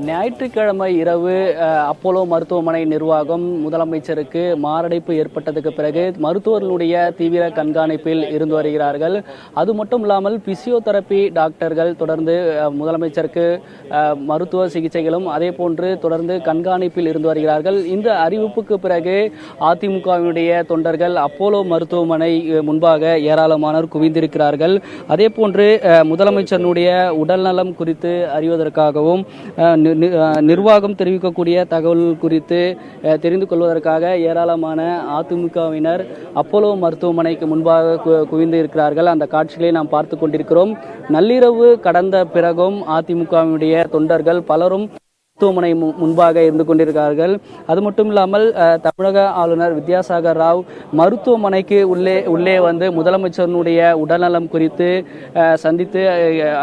ஞாயிற்றுக்கிழமை இரவு அப்போலோ மருத்துவமனை நிர்வாகம் முதலமைச்சருக்கு மாரடைப்பு ஏற்பட்டதுக்கு பிறகு மருத்துவர்களுடைய தீவிர கண்காணிப்பில் இருந்து வருகிறார்கள். அது மட்டும் இல்லாமல் பிசியோதெரபி டாக்டர்கள் தொடர்ந்து முதலமைச்சருக்கு மருத்துவ சிகிச்சைகளும் அதே போன்று தொடர்ந்து கண்காணிப்பில் இருந்து வருகிறார்கள். இந்த அறிவிப்புக்கு பிறகு அதிமுகவினுடைய தொண்டர்கள் அப்போலோ மருத்துவமனை முன்பாக ஏராளமானோர் குவிந்திருக்கிறார்கள். அதே போன்று முதலமைச்சருடைய உடல்நலம் குறித்து அறிவதற்காகவும் நிர்வாகம் தெரிவிக்கக்கூடிய தகவல் குறித்து தெரிந்து கொள்வதற்காக ஏராளமான அதிமுகவினர் அப்போலோ மருத்துவமனைக்கு முன்பாக குவிந்து இருக்கிறார்கள். அந்த காட்சிகளை நாம் பார்த்து கொண்டிருக்கிறோம். நள்ளிரவு கடந்த பிறகும் அதிமுகவினுடைய தொண்டர்கள் பலரும் மருத்துவமனை முன்பாக இருந்து கொண்டிருக்கிறார்கள். அது மட்டும் இல்லாமல் தமிழக ஆளுநர் வித்யாசாகர் ராவ் மருத்துவமனைக்கு உள்ளே வந்து முதலமைச்சருடைய உடல்நலம் குறித்து சந்தித்து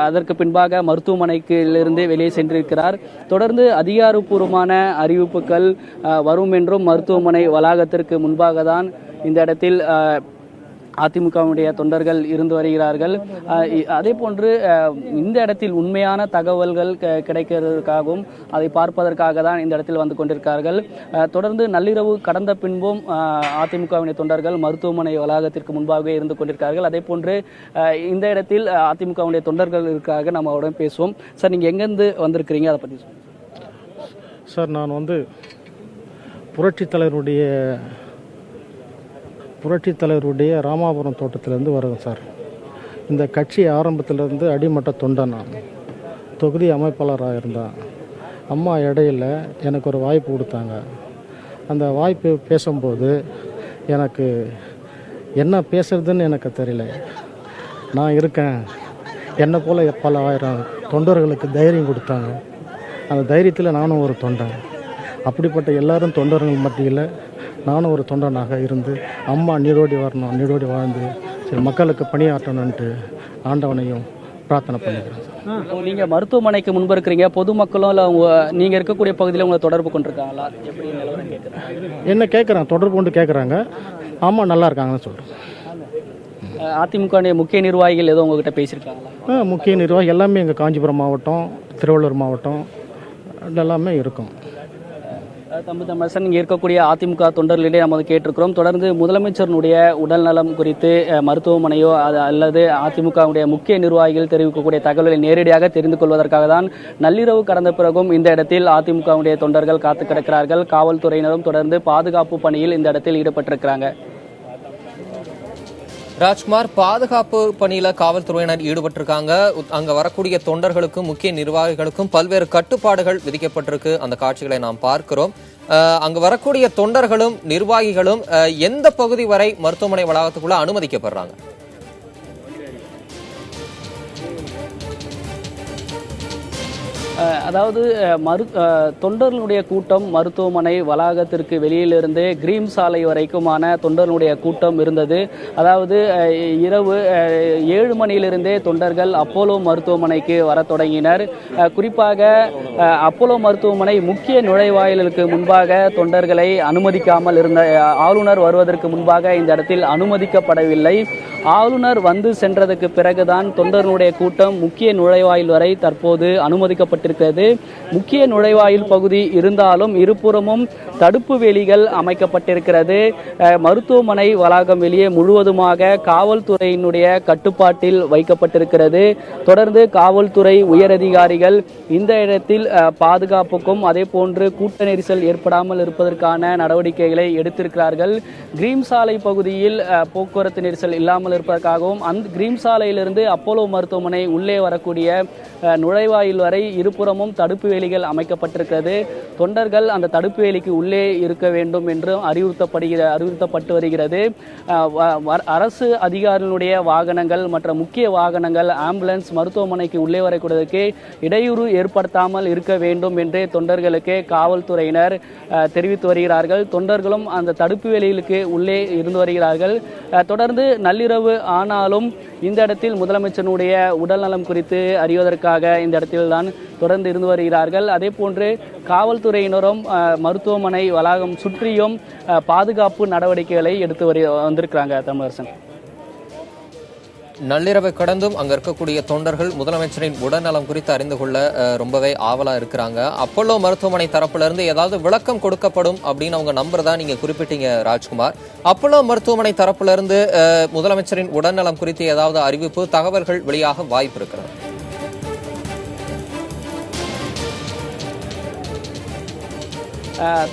அதற்கு பின்பாக மருத்துவமனைக்கு இருந்து வெளியே சென்றிருக்கிறார். தொடர்ந்து அதிகாரப்பூர்வமான அறிவிப்புகள் வரும் என்றும் மருத்துவமனை வளாகத்திற்கு முன்பாக தான் இந்த இடத்தில் அதிமுகவுடைய தொண்டர்கள் இருந்து வருகிறார்கள். அதே போன்று இந்த இடத்தில் உண்மையான தகவல்கள் கிடைக்கிறதுக்காகவும் அதை பார்ப்பதற்காக தான் இந்த இடத்தில் வந்து கொண்டிருக்கிறார்கள். தொடர்ந்து நள்ளிரவு கடந்த பின்பும் அதிமுகவினுடைய தொண்டர்கள் மருத்துவமனை வளாகத்திற்கு முன்பாகவே இருந்து கொண்டிருக்கிறார்கள். அதே போன்று இந்த இடத்தில் அதிமுகவுடைய தொண்டர்கள் இருக்கிறார்கள். நம்ம அவருடன் பேசுவோம். சார், நீங்கள் எங்கேருந்து வந்திருக்கிறீங்க, அதை பற்றி சொல்லுங்கள். சார், நான் வந்து புரட்சித் தலைவருடைய ராமாபுரம் தோட்டத்திலேருந்து வருவேன் சார். இந்த கட்சி ஆரம்பத்திலேருந்து அடிமட்ட தொண்டன், நான் தொகுதி அமைப்பாளராக இருந்தேன். அம்மா இடையில் எனக்கு ஒரு வாய்ப்பு கொடுத்தாங்க. அந்த வாய்ப்பு பேசும்போது எனக்கு என்ன பேசுறதுன்னு எனக்கு தெரியல. நான் இருக்கேன், என்னை போல் பல ஆயிரம் தொண்டர்களுக்கு தைரியம் கொடுத்தாங்க. அந்த தைரியத்தில் நானும் ஒரு தொண்டன். அப்படிப்பட்ட எல்லாரும் தொண்டர்கள் மத்தியில் நானும் ஒரு தொண்டனாக இருந்து அம்மா நீரோடி வரணும், நீரோடி வாழ்ந்து சரி மக்களுக்கு பணியாற்றணுன்ட்டு ஆண்டவனையும் பிரார்த்தனை பண்ணிக்கிறேன். நீங்கள் மருத்துவமனைக்கு முன்பு இருக்கிறீங்க, பொதுமக்களும் இல்லை நீங்கள் இருக்கக்கூடிய பகுதியில் உங்களை தொடர்பு கொண்டிருக்காங்களா? எப்படி நிலவரம் கேட்குறாங்க? என்ன கேட்குறாங்க, தொடர்பு கொண்டு கேட்குறாங்க. ஆமாம், நல்லா இருக்காங்கன்னு சொல்கிறேன். அதிமுக முக்கிய நிர்வாகிகள் ஏதோ உங்ககிட்ட பேசியிருக்காங்களா? முக்கிய நிர்வாகி எல்லாமே எங்கள் காஞ்சிபுரம் மாவட்டம், திருவள்ளூர் மாவட்டம் எல்லாமே இருக்கும். தமிழரசன், இங்கே இருக்கக்கூடிய அதிமுக தொண்டர்களிடையே நம்ம கேட்டிருக்கிறோம். தொடர்ந்து முதலமைச்சருடைய உடல்நலம் குறித்து மருத்துவமனையோ அல்லது அதிமுகவுடைய முக்கிய நிர்வாகிகள் தெரிவிக்கக்கூடிய தகவல்களை நேரடியாக தெரிந்து கொள்வதற்காக தான் நள்ளிரவு கடந்த பிறகும் இந்த இடத்தில் அதிமுகவுடைய தொண்டர்கள் காத்து கிடக்கிறார்கள். காவல்துறையினரும் தொடர்ந்து பாதுகாப்பு பணியில் இந்த இடத்தில் ஈடுபட்டிருக்கிறாங்க. ராஜ்குமார், பாதுகாப்பு பணியில காவல்துறையினர் ஈடுபட்டிருக்காங்க. அங்க வரக்கூடிய தொண்டர்களுக்கும் முக்கிய நிர்வாகிகளுக்கும் பல்வேறு கட்டுப்பாடுகள் விதிக்கப்பட்டிருக்கு. அந்த காட்சிகளை நாம் பார்க்கிறோம். அங்கு வரக்கூடிய தொண்டர்களும் நிர்வாகிகளும் எந்த பகுதி வரை மருத்துவமனை வளாகத்துக்குள்ள அனுமதிக்கப்படுறாங்க? அதாவது தொண்டர்களுடைய கூட்டம் மருத்துவமனை வளாகத்திற்கு வெளியிலிருந்து கிரீம் சாலை வரைக்குமான தொண்டர்களுடைய கூட்டம் இருந்தது. அதாவது இரவு 7 மணியிலிருந்தே தொண்டர்கள் அப்போலோ மருத்துவமனைக்கு வர தொடங்கினர். குறிப்பாக அப்போலோ மருத்துவமனை முக்கிய நுழைவாயிலுக்கு முன்பாக தொண்டர்களை அனுமதிக்காமல் இருந்த ஆளுநர் வருவதற்கு முன்பாக இந்த இடத்தில் அனுமதிக்கப்படவில்லை. ஆளுநர் வந்து சென்றதுக்கு பிறகுதான் தொண்டர்களுடைய கூட்டம் முக்கிய நுழைவாயில் வரை தற்போது அனுமதிக்கப்பட்டிருக்கிறது. முக்கிய நுழைவாயில் பகுதி இருந்தாலும் இருபுறமும் தடுப்பு வேலிகள் அமைக்கப்பட்டிருக்கிறது. மருத்துவமனை வளாகம் வெளியே முழுவதுமாக காவல்துறையினுடைய கட்டுப்பாட்டில் வைக்கப்பட்டிருக்கிறது. தொடர்ந்து காவல்துறை உயரதிகாரிகள் இந்த இடத்தில் பாதுகாப்புக்கும் அதே போன்று கூட்ட நெரிசல் ஏற்படாமல் இருப்பதற்கான நடவடிக்கைகளை எடுத்திருக்கிறார்கள். கிரீம் சாலை பகுதியில் போக்குவரத்து நெரிசல் இல்லாமல் இருப்பதற்காகவும் அந்த கிரீம் சாலையிலிருந்து அப்போலோ மருத்துவமனை உள்ளே வரக்கூடிய நுழைவாயில் வரை இருபுறமும் தடுப்பு வேலிகள் அமைக்கப்பட்டிருக்கிறது. தொண்டர்கள் அந்த தடுப்பு வேலிக்கு உள்ளே இருக்க வேண்டும் என்று அறிவுறுத்தப்பட்டு வருகிறது. அரசு அதிகாரிகளுடைய வாகனங்கள் மற்ற முக்கிய வாகனங்கள் ஆம்புலன்ஸ் மருத்துவமனைக்கு உள்ளே வரக்கூடியதற்கு இடையூறு ஏற்படுத்தாமல் இருக்க வேண்டும் என்று தொண்டர்களுக்கு காவல்துறையினர் தெரிவித்து வருகிறார்கள். தொண்டர்களும் அந்த தடுப்பு வேலிகளுக்கு உள்ளே இருந்து வருகிறார்கள். தொடர்ந்து நள்ளிரவு ஆனாலும் இந்த இடத்தில் முதலமைச்சருடைய உடல்நலம் குறித்து அறிவதற்காக இந்த இடத்தில் தான் தொடர்ந்து இருந்து வருகிறார்கள். அதே போன்று காவல்துறையினரும் மருத்துவமனை வளாகம் சுற்றியும் பாதுகாப்பு நடவடிக்கைகளை எடுத்து வந்திருக்கிறாங்க. தமிழரசன், நள்ளிரவை கடந்தும் அங்க இருக்கக்கூடிய தொண்டர்கள் முதலமைச்சரின் உடல்நலம் குறித்து அறிந்து கொள்ள ரொம்பவே ஆவலா இருக்கிறாங்க. அப்போலோ மருத்துவமனை தரப்புல இருந்து ஏதாவது விளக்கம் கொடுக்கப்படும் அப்படின்னு அவங்க நம்புறதா நீங்க குறிப்பிட்டீங்க ராஜ்குமார். அப்போலோ மருத்துவமனை தரப்புல இருந்து முதலமைச்சரின் உடல்நலம் குறித்து ஏதாவது அறிவிப்பு தகவல்கள் வெளியாக வாய்ப்பு இருக்கிறது?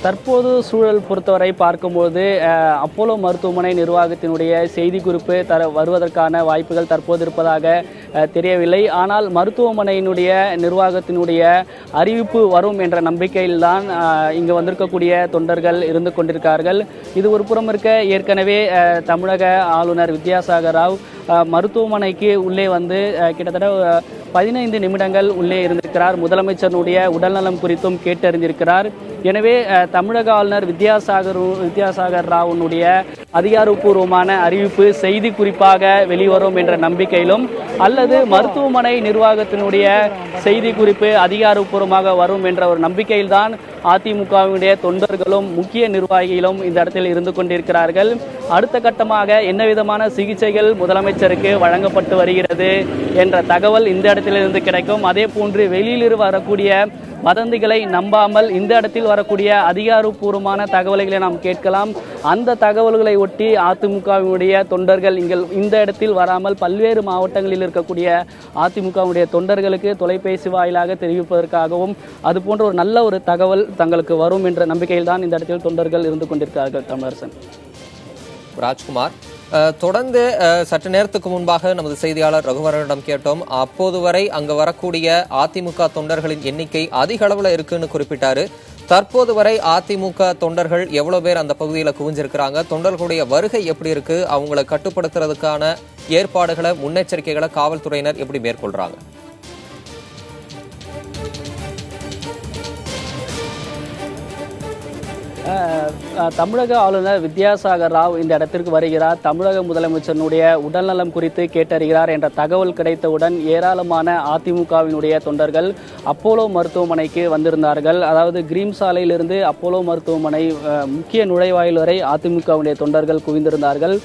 தற்போது சூழல் பொறுத்தவரை பார்க்கும்போது அப்போலோ மருத்துவமனை நிர்வாகத்தினுடைய செய்திக்குறிப்பு வருவதற்கான வாய்ப்புகள் தற்போது இருப்பதாக தெரியவில்லை. ஆனால் மருத்துவமனையினுடைய நிர்வாகத்தினுடைய அறிவிப்பு வரும் என்ற நம்பிக்கையில்தான் இங்கு வந்திருக்கக்கூடிய தொண்டர்கள் இருந்து கொண்டிருக்கிறார்கள். இது ஒரு புறம் இருக்க, ஏற்கனவே தமிழக ஆளுநர் வித்யாசாகர் ராவ் மருத்துவமனைக்கு உள்ளே வந்து கிட்டத்தட்ட 15 நிமிடங்கள் உள்ளே இருந்திருக்கிறார். முதலமைச்சருடைய உடல்நலம் குறித்தும் கேட்டறிந்திருக்கிறார். எனவே தமிழக ஆளுநர் வித்யாசாகர் ராவுனுடைய அதிகாரப்பூர்வமான அறிவிப்பு செய்தி குறிப்பாக வெளிவரும் என்ற நம்பிக்கையிலும், அல்லது மருத்துவமனை நிர்வாகத்தினுடைய செய்தி குறிப்பு அதிகாரப்பூர்வமாக வரும் என்ற ஒரு நம்பிக்கையில்தான் அதிமுகவினுடைய தொண்டர்களும் முக்கிய நிர்வாகிகளும் இந்த இடத்தில் இருந்து கொண்டிருக்கிறார்கள். அடுத்த கட்டமாக என்ன விதமான சிகிச்சைகள் முதலமைச்சருக்கு வழங்கப்பட்டு வருகிறது என்ற தகவல் இந்த இடத்திலிருந்து கிடைக்கும். அதே போன்று வெளியிலிருந்து வரக்கூடிய வதந்திகளை நம்பாமல் இந்த இடத்தில் வரக்கூடிய அதிகாரப்பூர்வமான தகவல்களை நாம் கேட்கலாம். அந்த தகவல்களை ஒட்டி அதிமுகவினுடைய தொண்டர்கள் இந்த இடத்தில் வராமல் பல்வேறு மாவட்டங்களில் இருக்கக்கூடிய அதிமுகவுடைய தொண்டர்களுக்கு தொலைபேசி வாயிலாக தெரிவிப்பதற்காகவும் அது போன்ற ஒரு நல்ல ஒரு தகவல் தங்களுக்கு வரும் என்ற நம்பிக்கையில் தான் இந்த இடத்தில் தொண்டர்கள் இருந்து கொண்டிருக்கிறார்கள். தமிழரசன். ராஜ்குமார், தொடர்ந்து சற்று நேரத்துக்கு முன்பாக நமது செய்தியாளர் ரகுவரனிடம் கேட்டோம். அப்போது வரை அங்க வரக்கூடிய அதிமுக தொண்டர்களின் எண்ணிக்கை அதிக அளவுல இருக்குன்னு குறிப்பிட்டாரு. தற்போது வரை அதிமுக தொண்டர்கள் எவ்வளவு பேர் அந்த பகுதியில் குவிஞ்சிருக்கிறாங்க, தொண்டர்களுடைய வருகை எப்படி இருக்கு, அவங்களை கட்டுப்படுத்துறதுக்கான ஏற்பாடுகளை முன்னெச்சரிக்கைகளை காவல்துறையினர் எப்படி மேற்கொள்றாங்க? தமிழக ஆளுநர் வித்யாசாகர் ராவ் இந்த இடத்திற்கு வருகிறார். தமிழக முதலமைச்சருடைய உடல்நலம் குறித்து கேட்டறிகிறார் என்ற தகவல் கிடைத்தவுடன் ஏராளமான அதிமுகவினுடைய தொண்டர்கள் அப்போலோ மருத்துவமனைக்கு வந்திருந்தார்கள். அதாவது கிரீம் சாலையிலிருந்து அப்போலோ மருத்துவமனை முக்கிய நுழைவாயில் வரை அதிமுகவுடைய தொண்டர்கள் குவிந்திருந்தார்கள்.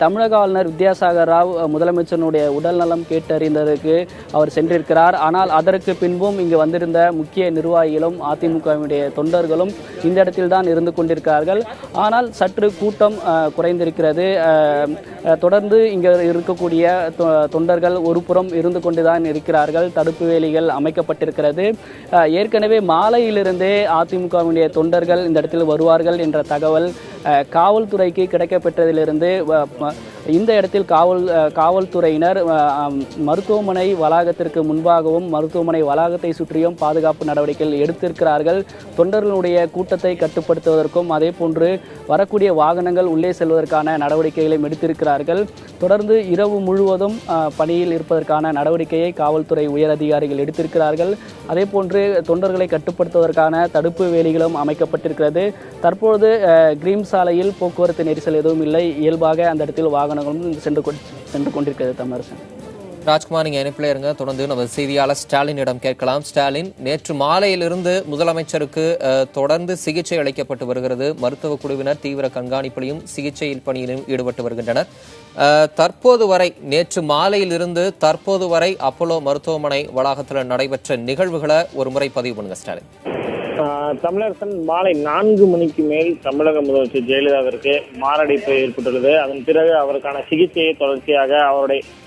தமிழக ஆளுநர் வித்யாசாகர் ராவ் முதலமைச்சருடைய உடல்நலம் கேட்டறிந்ததற்கு அவர் சென்றிருக்கிறார். ஆனால் அதற்கு பின்பும் இங்கு வந்திருந்த முக்கிய நிர்வாகிகளும் அதிமுகவினுடைய தொண்டர்களும் இந்த இடத்தில் தான் இருந்து கொண்டிருக்கிறார்கள். ஆனால் சற்று கூட்டம் குறைந்திருக்கிறது. தொடர்ந்து இங்கே இருக்கக்கூடிய தொண்டர்கள் ஒரு புறம் இருந்து கொண்டுதான் இருக்கிறார்கள். தடுப்பு வேலிகள் அமைக்கப்பட்டிருக்கிறது. ஏற்கனவே மாலையிலிருந்தே அதிமுகவினுடைய தொண்டர்கள் இந்த இடத்தில் வருவார்கள் என்ற தகவல் காவல்துறைக்கு கிடைக்கப்பெற்றதிலிருந்து இந்த இடத்தில் காவல்துறையினர் மருத்துவமனை வளாகத்திற்கு முன்பாகவும் மருத்துவமனை வளாகத்தை சுற்றியும் பாதுகாப்பு நடவடிக்கைகள் எடுத்திருக்கிறார்கள். தொண்டர்களுடைய கூட்டத்தை கட்டுப்படுத்துவதற்கும் அதே போன்று வரக்கூடிய வாகனங்கள் உள்ளே செல்வதற்கான நடவடிக்கைகளையும் எடுத்திருக்கிறார்கள். தொடர்ந்து இரவு முழுவதும் பணியில் இருப்பதற்கான நடவடிக்கையை காவல்துறை உயரதிகாரிகள் எடுத்திருக்கிறார்கள். அதே போன்று தொண்டர்களை கட்டுப்படுத்துவதற்கான தடுப்பு வேலிகளும் அமைக்கப்பட்டிருக்கிறது. தற்பொழுது கிரீம் சாலையில் போக்குவரத்து நெரிசல் எதுவும் இல்லை. இயல்பாக அந்த இடத்தில் வாகனங்களும் சென்று கொண்டிருக்கிறது. தமிழரசன். ராஜ்குமார், நீங்க இணைப்பில் இருங்க. தொடர்ந்து நம்ம செய்தியாளர் ஸ்டாலினிடம் கேட்கலாம். ஸ்டாலின், நேற்று மாலையிலிருந்து முதலமைச்சருக்கு தொடர்ந்து சிகிச்சை அளிக்கப்பட்டு வருகிறது. மருத்துவ குழுவினர் தீவிர கண்காணிப்பிலும் சிகிச்சை பணியிலும் ஈடுபட்டு வருகின்றனர். தற்போது வரை, நேற்று மாலையிலிருந்து தற்போது வரை அப்போலோ மருத்துவமனை வளாகத்தில் நடைபெற்ற நிகழ்வுகளை ஒரு முறை பதிவு பண்ணுங்க ஸ்டாலின். தமிழரசன், மாலை 4 மணிக்கு மேல் தமிழக முதலமைச்சர் ஜெயலலிதாவிற்கு மாரடைப்பு ஏற்பட்டுள்ளது. அதன் பிறகு அவருக்கான சிகிச்சையை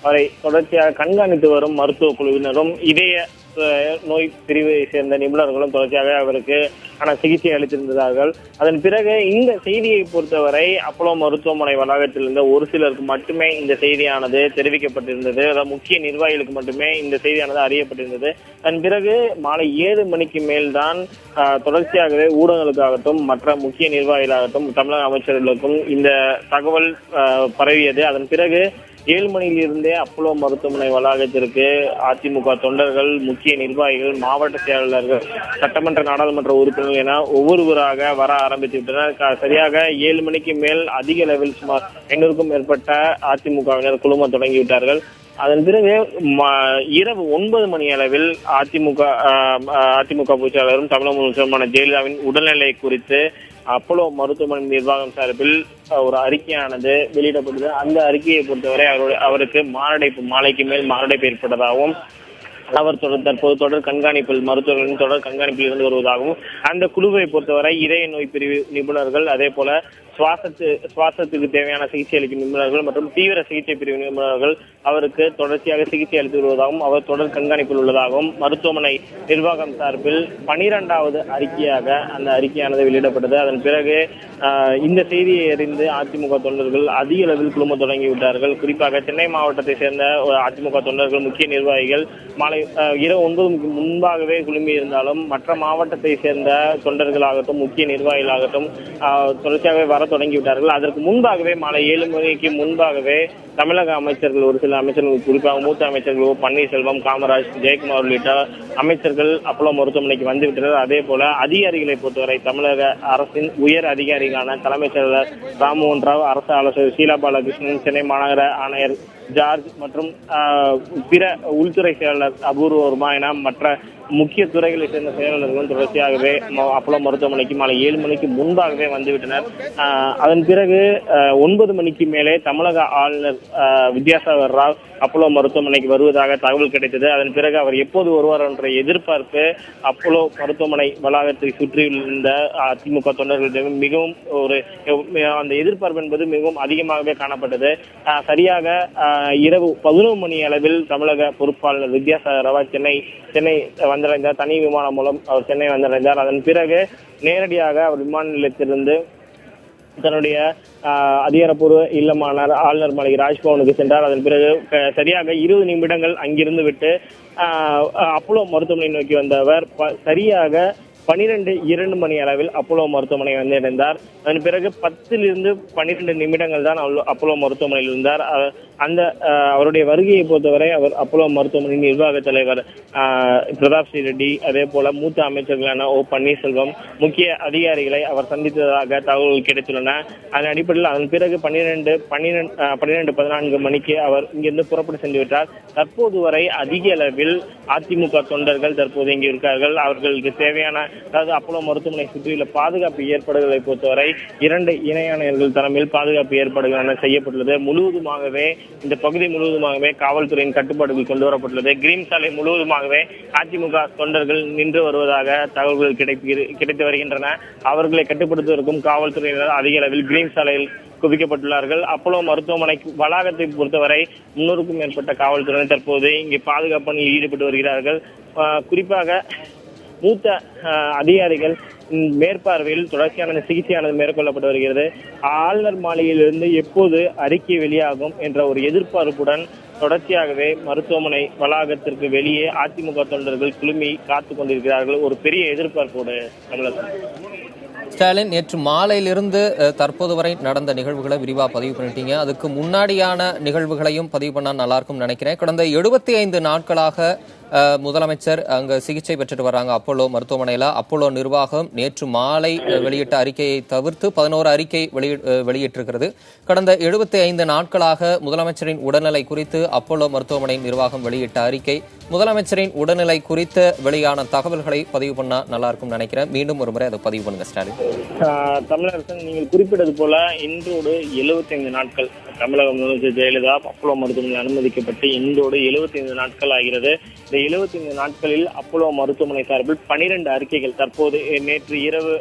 அவரை தொடர்ச்சியாக கண்காணித்து வரும் மருத்துவ குழுவினரும் இதய நோய் பிரிவை சேர்ந்த நிபுணர்களும் தொடர்ச்சியாக அவருக்கு சிகிச்சை அளித்திருந்தார்கள். அதன் பிறகு இந்த செய்தியை பொறுத்தவரை அப்போலோ மருத்துவமனை வளாகத்தில் இருந்த ஒரு சிலருக்கு மட்டுமே இந்த செய்தியானது தெரிவிக்கப்பட்டிருந்தது. அதாவது முக்கிய நிர்வாகிகளுக்கு மட்டுமே இந்த செய்தியானது அறியப்பட்டிருந்தது. அதன் பிறகு மாலை 7 மணிக்கு மேல்தான் தொடர்ச்சியாகவே ஊடகங்களுக்காகட்டும் மற்ற முக்கிய நிர்வாகிகளாகட்டும் தமிழக அமைச்சர்களுக்கும் இந்த தகவல் பரவியது. அதன் பிறகு 7 மணியிலிருந்தே அப்போலோ மருத்துவமனை வளாகத்திற்கு அதிமுக தொண்டர்கள், முக்கிய நிர்வாகிகள், மாவட்ட செயலாளர்கள், சட்டமன்ற நாடாளுமன்ற உறுப்பினர்கள் என ஒவ்வொருவராக வர ஆரம்பித்து விட்டனர். சரியாக 7 மணிக்கு மேல் அதிக லெவல் சுமார் 500க்கும் மேற்பட்ட அதிமுகவினர் குழும தொடங்கிவிட்டார்கள். அதன் பிறகு இரவு 9 மணி அளவில் அதிமுக பொதுச்செயலாளரும் தமிழக முதலமைச்சருமான ஜெயலலிதாவின் உடல்நிலை குறித்து அப்போலோ மருத்துவமனை நிர்வாகம் சார்பில் ஒரு அறிக்கையானது வெளியிடப்பட்டது. அந்த அறிக்கையை பொறுத்தவரை அவருக்கு மாரடைப்பு, மாலைக்கு மேல் மாரடைப்பு ஏற்பட்டதாகவும், அவர் தற்போது தொடர் கண்காணிப்பில், மருத்துவர்களின் தொடர் கண்காணிப்பில் இருந்து வருவதாகவும், அந்த குழுவை பொறுத்தவரை இதய நோய் பிரிவு நிபுணர்கள், அதே போல சுவாசத்துக்கு தேவையான சிகிச்சை அளிக்கும் நிபுணர்கள் மற்றும் தீவிர சிகிச்சை பிரிவு நிபுணர்கள் அவருக்கு தொடர்ச்சியாக சிகிச்சை அளித்து வருவதாகவும், அவர் தொடர் கண்காணிப்பில் உள்ளதாகவும் மருத்துவமனை நிர்வாகம் சார்பில் 12வது அறிக்கையாக அந்த அறிக்கையானது வெளியிடப்பட்டது. அதன் பிறகு இந்த செய்தியை அறிந்து அதிமுக தொண்டர்கள் அதிக அளவில் குழும தொடங்கிவிட்டார்கள். குறிப்பாக சென்னை மாவட்டத்தை சேர்ந்த அதிமுக தொண்டர்கள், முக்கிய நிர்வாகிகள் மாலை இரவு 9 முன்பாகவே குழுமி இருந்தாலும், மற்ற மாவட்டத்தை சேர்ந்த தொண்டர்களாகட்டும், முக்கிய நிர்வாகிகளாகட்டும் தொடர்ச்சியாகவே வர தொடங்கிவிட்டார்கள். அதற்கு முன்பாகவே மாலை 7 மணிக்கு முன்பாகவே தமிழக அமைச்சர்கள், ஒரு சில அமைச்சர்கள், குறிப்பாக மூத்த அமைச்சர்கள் பன்னீர்செல்வம், காமராஜ், ஜெயக்குமார் உள்ளிட்ட அமைச்சர்கள் அப்போலோ மருத்துவமனைக்கு வந்துவிட்டனர். அதே போல அதிகாரிகளை பொறுத்தவரை தமிழக அரசின் உயர் அதிகாரிகளான தலைமைச் செயலர் ராம்மோகன் ராவ், அரசு ஆலோசகர் ஷீலா பாலகிருஷ்ணன், சென்னை மாநகர ஆணையர் ஜார்ஜ் மற்றும் பிற உள்துறை செயலாளர் அபூர்வ வர்மா என மற்ற முக்கிய துறைகளை சேர்ந்த செயலாளர்களும் தொடர்ச்சியாகவே அப்போலோ மருத்துவமனைக்கு மாலை 7 மணிக்கு முன்பாகவே வந்துவிட்டனர். அதன் பிறகு 9 மணிக்கு மேலே தமிழக ஆளுநர் வித்யாசாகர் ராவ் அப்போலோ மருத்துவமனைக்கு வருவதாக தகவல் கிடைத்தது. அதன் பிறகு அவர் எப்போது வருவார் என்ற எதிர்பார்ப்பு அப்போலோ மருத்துவமனை வளாகத்தை சுற்றியிருந்த அதிமுக தொண்டர்களிடம் மிகவும் அந்த எதிர்பார்ப்பு என்பது மிகவும் அதிகமாகவே காணப்பட்டது. சரியாக இரவு 11 மணி அளவில் தமிழக பொறுப்பாளர் வித்யாசாகர் ராவ் சென்னை வந்தடைந்தார். தனி விமானம் மூலம் அவர் சென்னை வந்தடைந்தார். அதன் பிறகு நேரடியாக அவர் விமான நிலையத்திலிருந்து தன்னுடைய அதிகாரப்பூர்வ இல்லமான ஆளுநர் மாளிகை ராஜ்பவனுக்கு சென்றார். அதன் பிறகு சரியாக 20 நிமிடங்கள் அங்கிருந்து விட்டு அப்போலோ மருத்துவமனை நோக்கி வந்த அவர் சரியாக 12:02 மணி அளவில் அப்போலோ மருத்துவமனை வந்தடைந்தார். அதன் பிறகு 10 to 12 நிமிடங்கள் தான் அப்போலோ மருத்துவமனையில் இருந்தார். அந்த அவருடைய வருகையை பொறுத்தவரை அவர் அப்போலோ மருத்துவமனை நிர்வாக தலைவர் பிரதாப் சி ரெட்டி, அதே போல மூத்த அமைச்சர்களான பன்னீர்செல்வம், முக்கிய அதிகாரிகளை அவர் சந்தித்ததாக தகவல்கள் கிடைத்துள்ளன. அதன் அடிப்படையில் அதன் பிறகு 12:14 மணிக்கு அவர் இங்கிருந்து புறப்பட்டு சென்று விட்டார். தற்போது வரை அதிக அளவில் அதிமுக தொண்டர்கள் தற்போது இங்கு இருக்கார்கள். அவர்களுக்கு தேவையான, அதாவது அப்போலோ மருத்துவமனை சுற்றியுள்ள பாதுகாப்பு ஏற்பாடுகளை பொறுத்தவரை 2 இணையாணையர்கள் தலைமையில் பாதுகாப்பு ஏற்பாடுகள் செய்யப்பட்டுள்ளது. முழுவதுமாகவே இந்த பகுதி முழுவதுமாகவே காவல்துறையின் கட்டுப்பாடுகள் கொண்டு வரப்பட்டுள்ளது. கிரீம் சாலை முழுவதுமாகவே அதிமுக தொண்டர்கள் நின்று வருவதாக தகவல்கள் கிடைத்து வருகின்றன. அவர்களை கட்டுப்படுத்துவதற்கும் காவல்துறையினர் அதிக அளவில் கிரீம் சாலையில் குவிக்கப்பட்டுள்ளார்கள். அப்போலோ மருத்துவமனை வளாகத்தை பொறுத்தவரை 300க்கும் மேற்பட்ட காவல்துறையினர் தற்போது இங்கே பாதுகாப்பு பணியில் ஈடுபட்டு வருகிறார்கள். குறிப்பாக மூத்த அதிகாரிகள் மேற்பார்வையில் தொடர்ச்சியான சிகிச்சையானது மேற்கொள்ளப்பட்டு வருகிறது. ஆளுநர் மாளிகையிலிருந்து எப்போது அறிக்கை வெளியாகும் என்ற ஒரு எதிர்பார்ப்புடன் தொடர்ச்சியாகவே மருத்துவமனை வளாகத்திற்கு வெளியே அதிமுக தொண்டர்கள் குழுமி காத்துக் கொண்டிருக்கிறார்கள், ஒரு பெரிய எதிர்பார்ப்போடு. ஸ்டாலின், நேற்று மாலையிலிருந்து தற்போது வரை நடந்த நிகழ்வுகளை விரிவா பதிவு பண்ணிட்டீங்க. அதுக்கு முன்னாடியான நிகழ்வுகளையும் பதிவு பண்ணா நல்லா இருக்கும்னு நினைக்கிறேன். கடந்த 75 நாட்களாக முதலமைச்சர் அங்க சிகிச்சை பெற்றுட்டு வர்றாங்க அப்போலோ மருத்துவமனையில. அப்போலோ நிர்வாகம் நேற்று மாலை வெளியிட்ட அறிக்கையை தவிர்த்து 11 அறிக்கை வெளியிட்டிருக்கிறது. கடந்த 75 நாட்களாக முதலமைச்சரின் உடல்நிலை குறித்து அப்போலோ மருத்துவமனை நிர்வாகம் வெளியிட்ட அறிக்கை, முதலமைச்சரின் உடல்நிலை குறித்து வெளியான தகவல்களை பதிவு பண்ணா நல்லா இருக்கும் நினைக்கிறேன். மீண்டும் ஒரு முறை அதை பதிவு பண்ணுங்க ஸ்டாலின். தமிழரசன், நீங்கள் குறிப்பிட்டது போல இன்றோடு 75 நாட்கள் தமிழக முதலமைச்சர் ஜெயலலிதா அப்போலோ மருத்துவமனையில் அனுமதிக்கப்பட்டு இன்றோடு 75 நாட்கள் ஆகிறது. இந்த 75 நாட்களில் அப்போலோ மருத்துவமனை சார்பில் 12 அறிக்கைகள் தற்போது நேற்று இரவு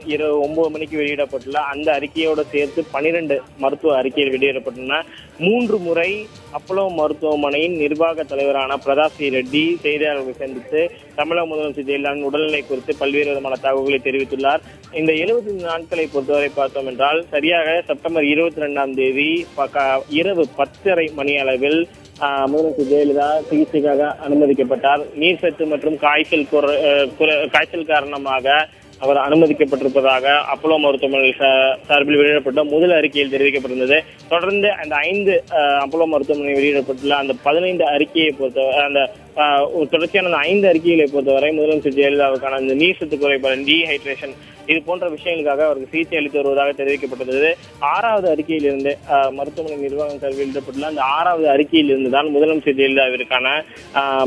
9 மணிக்கு வெளியிடப்பட்டுள்ள அந்த அறிக்கையோடு சேர்த்து 12 மருத்துவ அறிக்கைகள் வெளியிடப்பட்டுள்ளன. 3 முறை அப்போலோ மருத்துவமனையின் நிர்வாக தலைவரான பிரதாப் சி ரெட்டி செய்தியாளர்களை சந்தித்து தமிழக முதலமைச்சர் ஜெயலலிதாவின் உடல்நிலை குறித்து பல்வேறு விதமான தகவல்களை தெரிவித்துள்ளார். இந்த 75 நாட்களை பொறுத்தவரை பார்த்தோம் என்றால் சரியாக செப்டம்பர் 22ஆம் தேதி இரவு 10:30 மணி அளவில் முதலமைச்சர் ஜெயலலிதா சிகிச்சைக்காக அனுமதிக்கப்பட்டார். நீர்சத்து மற்றும் காய்ச்சல் காரணமாக அவர் அனுமதிக்கப்பட்டிருப்பதாக அப்போலோ மருத்துவமனை சார்பில் வெளியிடப்பட்ட முதல் அறிக்கையில் தெரிவிக்கப்பட்டிருந்தது. தொடர்ந்து அந்த 5 அப்போலோ மருத்துவமனை வெளியிடப்பட்டுள்ள அந்த 15 அறிக்கையை பொறுத்தவரை, அந்த தொடர்ச்சியான அந்த 5 அறிக்கைகளை பொறுத்தவரை முதலமைச்சர் ஜெயலலிதாவுக்கான அந்த நீர்சத்து குறைபாடு, டீஹைட்ரேஷன், இது போன்ற விஷயங்களுக்காக அவருக்கு சிகிச்சை அளித்து வருவதாக தெரிவிக்கப்பட்டது. 6வது அறிக்கையிலிருந்து மருத்துவமனை நிர்வாகம் சார்பில் வெளியிடப்பட்டுள்ள அந்த 6வது அறிக்கையிலிருந்து தான் முதலமைச்சர் ஜெயலலிதாவிற்கான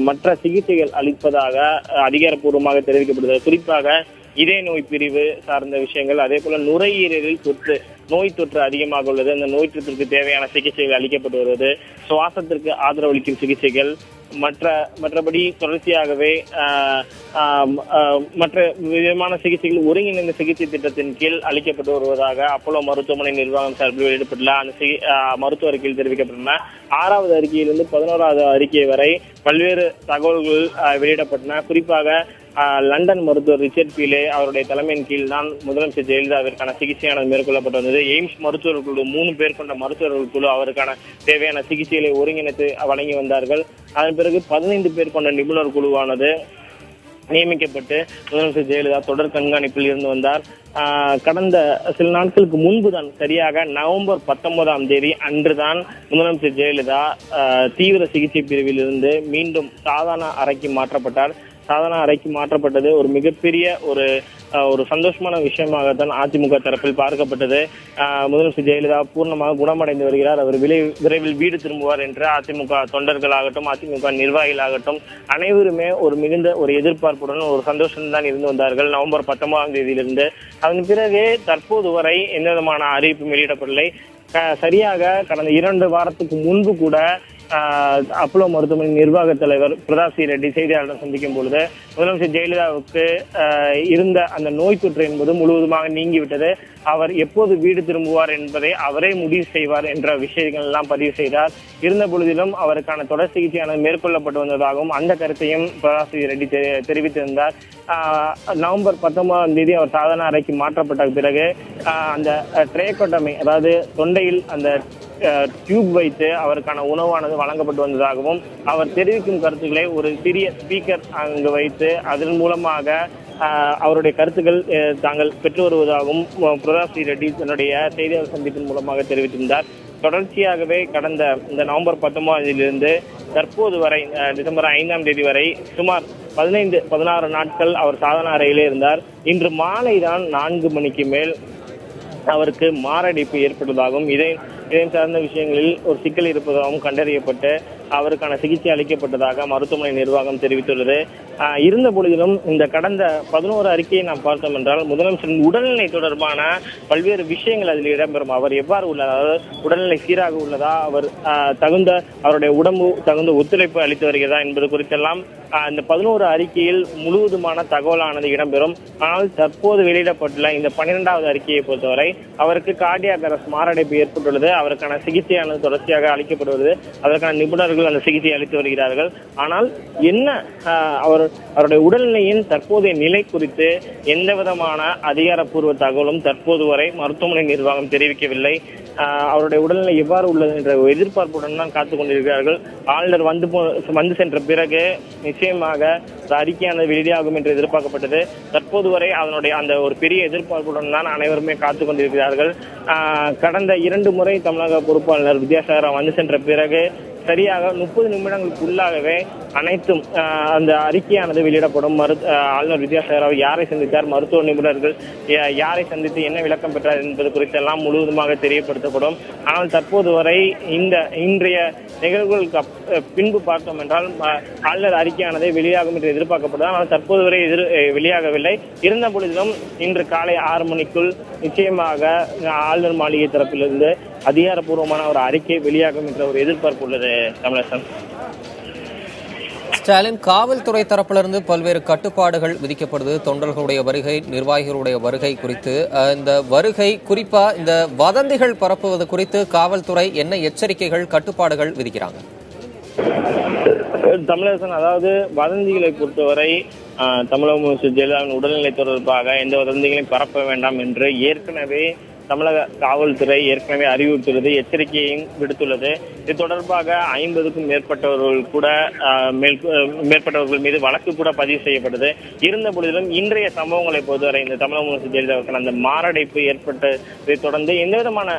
மற்ற சிகிச்சைகள் அளிப்பதாக அதிகாரப்பூர்வமாக தெரிவிக்கப்பட்டது. குறிப்பாக இதய நோய் பிரிவு சார்ந்த விஷயங்கள், அதே போல நுரையீரலில் நோய் தொற்று அதிகமாக உள்ளது, அந்த நோய் தொற்றுக்கு தேவையான சிகிச்சைகள் அளிக்கப்பட்டு வருவது, சுவாசத்திற்கு ஆதரவளிக்கும் சிகிச்சைகள், மற்றபடி தொடர்ச்சியாகவே மற்ற விதமான சிகிச்சைகள் ஒருங்கிணைந்த சிகிச்சை திட்டத்தின் கீழ் அளிக்கப்பட்டு வருவதாக அப்போலோ மருத்துவமனை நிர்வாகம் சார்பில் வெளியிடப்பட்டுள்ள அந்த மருத்துவ அறிக்கையில் தெரிவிக்கப்பட்டுள்ளன. 6வது அறிக்கையிலிருந்து 11வது அறிக்கை வரை பல்வேறு தகவல்கள் வெளியிடப்பட்டன. குறிப்பாக லண்டன் மருத்துவர் ரிச்சர்ட் பீலே அவருடைய தலைமையின் கீழ் தான் முதலமைச்சர் ஜெயலலிதாவிற்கான சிகிச்சையானது மேற்கொள்ளப்பட்டு வந்தது. எய்ம்ஸ் மருத்துவர்கள் குழு 3 பேர் கொண்ட மருத்துவர்கள் குழு அவருக்கான தேவையான சிகிச்சைகளை ஒருங்கிணைத்து வழங்கி வந்தார்கள். அதன் பிறகு 15 பேர் கொண்ட நிபுணர் குழுவானது நியமிக்கப்பட்டு முதலமைச்சர் ஜெயலலிதா தொடர் கண்காணிப்பில் இருந்து வந்தார். கடந்த சில நாட்களுக்கு முன்புதான், சரியாக நவம்பர் 19ஆம் தேதி அன்றுதான் முதலமைச்சர் ஜெயலலிதா தீவிர சிகிச்சை பிரிவில் இருந்து மீண்டும் சாதாரண அறைக்கு மாற்றப்பட்டார். சாதாரண அறைக்கு மாற்றப்பட்டது ஒரு மிகப்பெரிய ஒரு சந்தோஷமான விஷயமாகத்தான் அதிமுக தரப்பில் பார்க்கப்பட்டது. முதலமைச்சர் ஜெயலலிதா பூர்ணமாக குணமடைந்து வருகிறார், அவர் விரைவில் வீடு திரும்புவார் என்று அதிமுக தொண்டர்களாகட்டும் அதிமுக நிர்வாகிகளாகட்டும் அனைவருமே மிகுந்த எதிர்பார்ப்புடன் ஒரு சந்தோஷம் தான் இருந்து வந்தார்கள் நவம்பர் 19ஆம் தேதியிலிருந்து. அதன் பிறகு தற்போது வரை எந்த விதமான அறிவிப்பும் வெளியிடப்படவில்லை. சரியாக கடந்த 2 வாரத்துக்கு முன்பு கூட அப்போலோ மருத்துவமனை நிர்வாக தலைவர் பிரதாப் சி ரெட்டி செய்தியாளர்களை சந்திக்கும் பொழுது முதலமைச்சர் ஜெயலலிதாவுக்கு இருந்த அந்த நோய் தொற்று என்பது முழுவதுமாக நீங்கிவிட்டது, அவர் எப்போது வீடு திரும்புவார் என்பதை அவரே முடிவு செய்வார் என்ற விஷயங்கள் எல்லாம் பதிவு செய்தார். இருந்த பொழுதிலும் அவருக்கான தொடர் சிகிச்சையானது மேற்கொள்ளப்பட்டு வந்ததாகவும் அந்த கருத்தையும் பிரதாப் சி ரெட்டி தெரிவித்திருந்தார். நவம்பர் 19ஆம் தேதி அவர் சாதாரண அறைக்கு மாற்றப்பட்ட பிறகு அந்த ட்ரேகோட்டமி, அதாவது தொண்டையில் அந்த டியூப் வைத்து அவருக்கான உணவானது வழங்கப்பட்டு வந்ததாகவும் அவர் தெரிவிக்கும் கருத்துக்களை ஒரு சிறிய ஸ்பீக்கர் அங்கு வைத்து அதன் மூலமாக அவருடைய கருத்துக்கள் தாங்கள் பெற்று வருவதாகவும் பிரதாப் சி ரெட்டி தன்னுடைய செய்தியாளர் சந்திப்பின் மூலமாக தெரிவித்திருந்தார். தொடர்ச்சியாகவே கடந்த இந்த நவம்பர் 19இலிருந்து தற்போது வரை டிசம்பர் 5ஆம் தேதி வரை சுமார் 15-16 நாட்கள் அவர் சாதாரண அறையிலே இருந்தார். இன்று மாலை தான் 4 மணிக்கு மேல் அவருக்கு மாரடைப்பு ஏற்பட்டதாகவும் இதை சார்ந்த விஷயங்களில் ஒரு சிக்கல் இருப்பதாகவும் கண்டறியப்பட்டு அவருக்கான சிகிச்சை அளிக்கப்பட்டதாக மருத்துவமனை நிர்வாகம் தெரிவித்துள்ளது. இருந்த பொழுதிலும் இந்த கடந்த 11 அறிக்கையை நாம் பார்த்தோம் என்றால் முதலமைச்சரின் உடல்நிலை தொடர்பான பல்வேறு விஷயங்கள் அதில் இடம்பெறும். அவர் எவ்வாறு உள்ளதா, உடல்நிலை சீராக உள்ளதா, அவர் அவருடைய உடம்பு தகுந்த ஒத்துழைப்பு அளித்து வருகிறதா என்பது குறித்தெல்லாம் இந்த 11 அறிக்கையில் முழுவதுமான தகவலானது இடம்பெறும். ஆனால் தற்போது வெளியிடப்பட்டுள்ள இந்த 12வது அறிக்கையை பொறுத்தவரை அவருக்கு கார்டியாக் அரெஸ்ட் மாரடைப்பு ஏற்பட்டுள்ளது, அவருக்கான சிகிச்சையானது தொடர்ச்சியாக அளிக்கப்படுவது, அதற்கான நிபுணர்கள் அந்த சிகிச்சை அளித்து வருகிறார்கள். ஆனால் என்ன அவருடைய உடல்நிலையின் தற்போதைய நிலை குறித்து எந்த விதமான அதிகாரப்பூர்வ தகவலும் தற்போது வரை மருத்துவமனை நிர்வாகம் தெரிவிக்கவில்லை. அவருடைய உடல்நிலை எவ்வாறு உள்ளது என்ற எதிர்பார்ப்புடன் தான் காத்துக் கொண்டிருக்கிறார்கள். ஆளுநர் வந்து சென்ற பிறகு நிச்சயமாக அறிக்கையானது வெளியாகும் என்று எதிர்பார்க்கப்பட்டது. தற்போது வரை அதனுடைய அந்த ஒரு பெரிய எதிர்பார்ப்புடன் தான் அனைவருமே காத்துக் கொண்டிருக்கிறார்கள். கடந்த 2 முறை தமிழக பொறுப்பாளர் வித்யாசாகர் வந்து சென்ற பிறகு சரியாக 30 நிமிடங்களுக்குள்ளாகவே அனைத்தும் அந்த அறிக்கையானது வெளியிடப்படும். ஆளுநர் வித்யாசாகர் யாரை சந்தித்தார், மருத்துவ நிபுணர்கள் யாரை சந்தித்து என்ன விளக்கம் பெற்றார் என்பது குறித்தெல்லாம் முழுவதுமாக தெரியப்படுத்தப்படும். ஆனால் தற்போது வரை இன்றைய நிகழ்வுகளுக்கு பின்பு பார்த்தோம் என்றால் ஆளுநர் அறிக்கையானது வெளியாகும் என்று எதிர்பார்க்கப்பட்டது. ஆனால் தற்போது வரை வெளியாகவில்லை. இருந்த பொழுதிலும் இன்று காலை 6 மணிக்குள் நிச்சயமாக ஆளுநர் மாளிகை தரப்பிலிருந்து அதிகாரப்பூர்வமான ஒரு அறிக்கை வெளியாகும் என்ற ஒரு எதிர்பார்ப்பு உள்ளது. தமிழரசன், ஸ்டாலின், காவல்துறை தரப்பிலிருந்து பல்வேறு கட்டுப்பாடுகள் விதிக்கப்படுது. தொண்டர்களுடைய வருகை, நிர்வாகிகளுடைய வருகை குறித்து இந்த வருகை, குறிப்பா இந்த வதந்திகள் பரப்புவது குறித்து காவல்துறை என்ன எச்சரிக்கைகள், கட்டுப்பாடுகள் விதிக்கிறாங்க? தமிழரசன், அதாவது வதந்திகளை பொறுத்தவரை தமிழக முதலமைச்சர் ஜெயலலிதாவின் உடல்நிலை தொடர்பாக எந்த வதந்திகளையும் பரப்ப வேண்டாம் என்று ஏற்கனவே தமிழக காவல்துறை அறிவுறுத்துள்ளது, எச்சரிக்கையையும் விடுத்துள்ளது. இது தொடர்பாக 50க்கும் மேற்பட்டவர்கள் மீது வழக்கு கூட பதிவு செய்யப்பட்டது. இருந்த பொழுதிலும் இன்றைய சம்பவங்களை பொறுத்தவரை இந்த தமிழக முதலமைச்சர் ஜெயலலிதாவுக்கு அந்த மாரடைப்பு ஏற்பட்டதை தொடர்ந்து எந்த விதமான